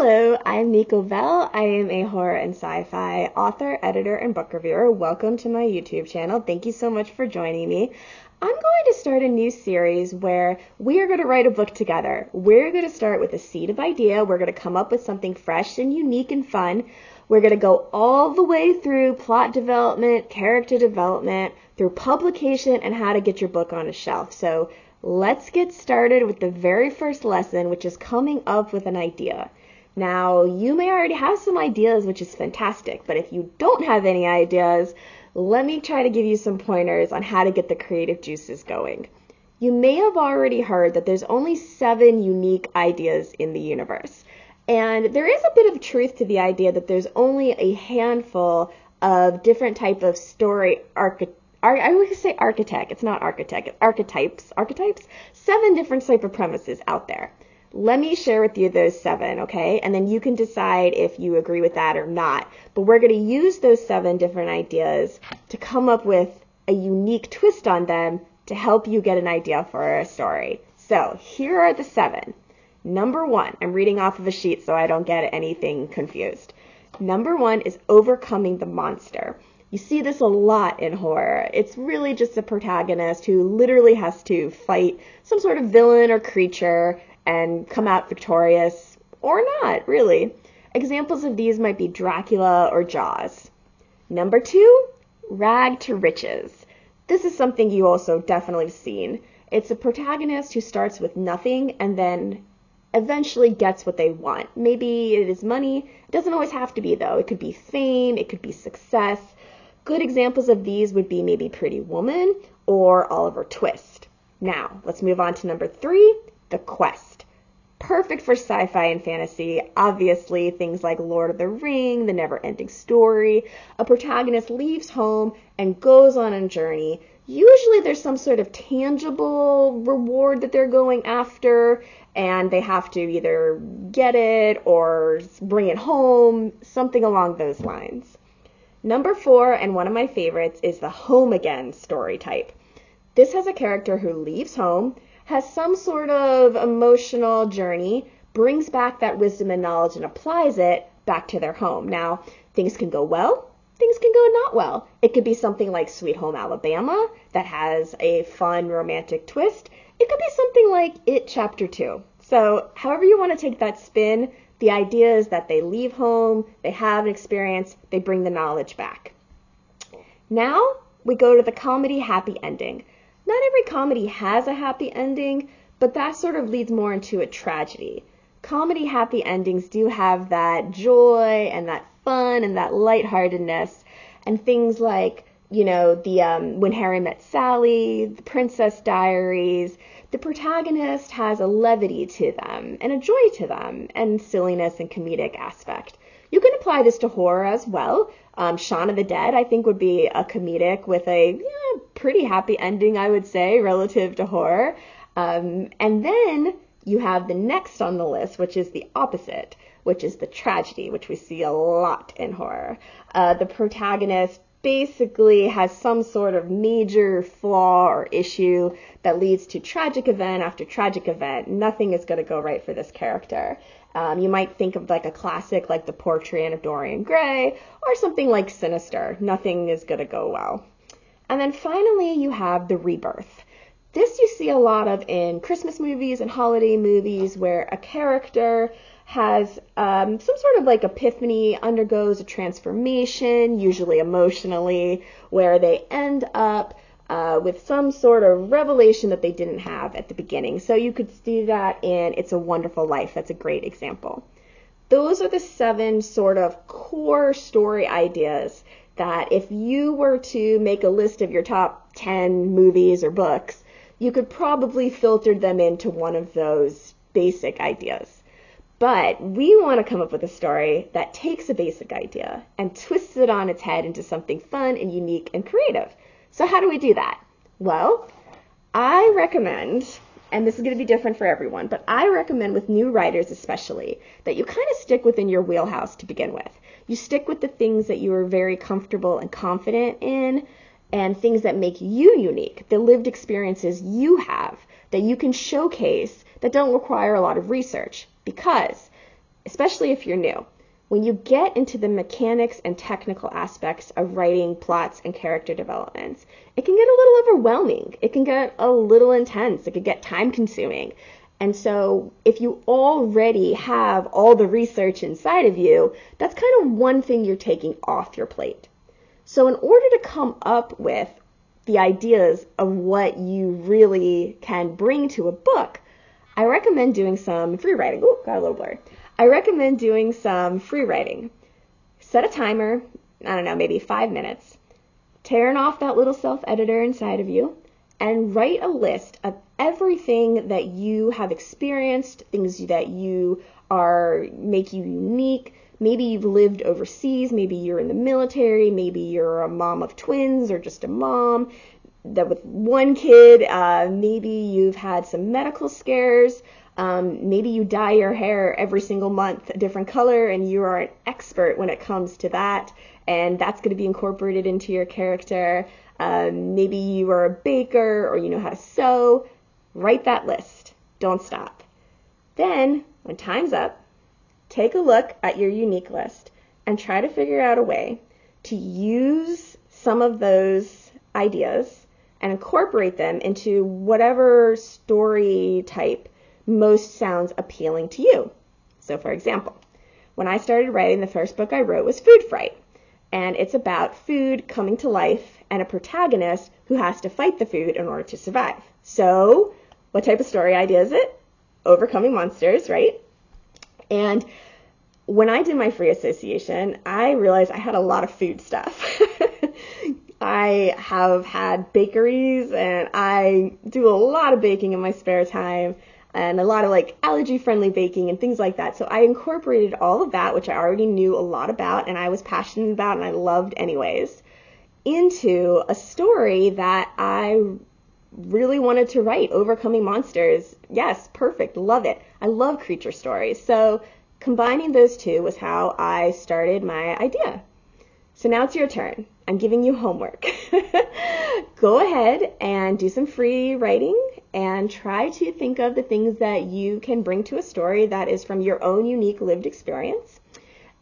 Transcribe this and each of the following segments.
Hello, I'm Nico Bell. I am a horror and sci-fi author, editor, and book reviewer. Welcome to my YouTube channel. Thank you so much for joining me. I'm going to start a new series where we are going to write a book together. We're going to start with a seed of idea. We're going to come up with something fresh and unique and fun. We're going to go all the way through plot development, character development, through publication, and how to get your book on a shelf. So let's get started with the very first lesson, which is coming up with an idea. Now, you may already have some ideas, which is fantastic, but if you don't have any ideas, let me try to give you some pointers on how to get the creative juices going. You may have already heard that there's only 7 unique ideas in the universe. And there is a bit of truth to the idea that there's only a handful of different type of story I would say architect. It's not architect. It's archetypes. Archetypes? 7 different type of premises out there. Let me share with you those 7, okay? And then you can decide if you agree with that or not. But we're going to use those 7 different ideas to come up with a unique twist on them to help you get an idea for a story. So here are the 7. Number 1, I'm reading off of a sheet so I don't get anything confused. Number 1 is overcoming the monster. You see this a lot in horror. It's really just a protagonist who literally has to fight some sort of villain or creature and come out victorious, or not, really. Examples of these might be Dracula or Jaws. Number 2, rag to riches. This is something you also definitely have seen. It's a protagonist who starts with nothing and then eventually gets what they want. Maybe it is money. It doesn't always have to be, though. It could be fame. It could be success. Good examples of these would be maybe Pretty Woman or Oliver Twist. Now, let's move on to number 3, The Quest. Perfect for sci-fi and fantasy. Obviously, things like Lord of the Ring, The Never-Ending Story. A protagonist leaves home and goes on a journey. Usually there's some sort of tangible reward that they're going after, and they have to either get it or bring it home, something along those lines. Number 4, and one of my favorites, is the home again story type. This has a character who leaves home, has some sort of emotional journey, brings back that wisdom and knowledge and applies it back to their home. Now, things can go well, things can go not well. It could be something like Sweet Home Alabama that has a fun romantic twist. It could be something like It Chapter 2. So however you want to take that spin, the idea is that they leave home, they have an experience, they bring the knowledge back. Now we go to the comedy happy ending. Not every comedy has a happy ending, but that sort of leads more into a tragedy. Comedy happy endings do have that joy and that fun and that lightheartedness, and things like, the When Harry Met Sally, The Princess Diaries. The protagonist has a levity to them and a joy to them and silliness and comedic aspect. You can apply this to horror as well. Shaun of the Dead, I think, would be a comedic with a pretty happy ending, I would say, relative to horror. And then you have the next on the list, which is the opposite, which is the tragedy, which we see a lot in horror. The protagonist basically has some sort of major flaw or issue that leads to tragic event after tragic event. Nothing is going to go right for this character. You might think of like a classic like The Portrait of Dorian Gray or something like Sinister. Nothing is going to go well. And then finally you have the rebirth. This you see a lot of in Christmas movies and holiday movies where a character has some sort of like epiphany, undergoes a transformation, usually emotionally, where they end up with some sort of revelation that they didn't have at the beginning. So you could see that in It's a Wonderful Life. That's a great example. Those are the 7 sort of core story ideas that if you were to make a list of your top 10 movies or books, you could probably filter them into one of those basic ideas. But we want to come up with a story that takes a basic idea and twists it on its head into something fun and unique and creative. So how do we do that? Well, I recommend, and this is going to be different for everyone, but I recommend with new writers especially, that you kind of stick within your wheelhouse to begin with. You stick with the things that you are very comfortable and confident in, and things that make you unique, the lived experiences you have that you can showcase that don't require a lot of research. Because especially if you're new. When you get into the mechanics and technical aspects of writing plots and character developments, it can get a little overwhelming. It can get a little intense. It can get time consuming. And so if you already have all the research inside of you, that's kind of one thing you're taking off your plate. So in order to come up with the ideas of what you really can bring to a book, I recommend doing some free writing. Ooh, got a little blurry. I recommend doing some free writing. Set a timer, I don't know, maybe 5 minutes. Turn off that little self-editor inside of you and write a list of everything that you have experienced, things that make you unique. Maybe you've lived overseas, maybe you're in the military, maybe you're a mom of twins or just a mom that with one kid, maybe you've had some medical scares. Maybe you dye your hair every single month a different color and you are an expert when it comes to that, and that's going to be incorporated into your character. Maybe you are a baker or you know how to sew. Write that list. Don't stop. Then, when time's up, take a look at your unique list and try to figure out a way to use some of those ideas and incorporate them into whatever story type most sounds appealing to you. So for example, when I started writing, the first book I wrote was Food Fright, and it's about food coming to life and a protagonist who has to fight the food in order to survive. So what type of story idea is it? Overcoming monsters, right? And when I did my free association, I realized I had a lot of food stuff. I have had bakeries and I do a lot of baking in my spare time, and a lot of like allergy-friendly baking and things like that. So I incorporated all of that, which I already knew a lot about and I was passionate about and I loved anyways, into a story that I really wanted to write, Overcoming Monsters. Yes, perfect, love it. I love creature stories. So combining those two was how I started my idea. So now it's your turn. I'm giving you homework. Go ahead and do some free writing and try to think of the things that you can bring to a story that is from your own unique lived experience,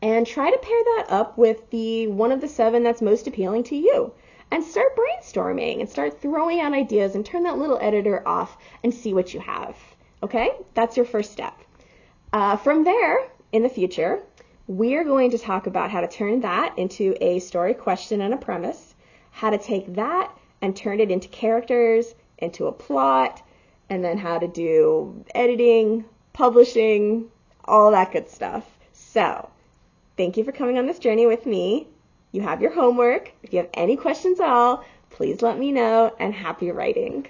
and try to pair that up with the one of the 7 that's most appealing to you, and start brainstorming and start throwing out ideas and turn that little editor off and see what you have. Okay? That's your first step. From there, in the future, we're going to talk about how to turn that into a story question and a premise, how to take that and turn it into characters, into a plot, and then how to do editing, publishing, all that good stuff. So, thank you for coming on this journey with me. You have your homework. If you have any questions at all, please let me know, and happy writing.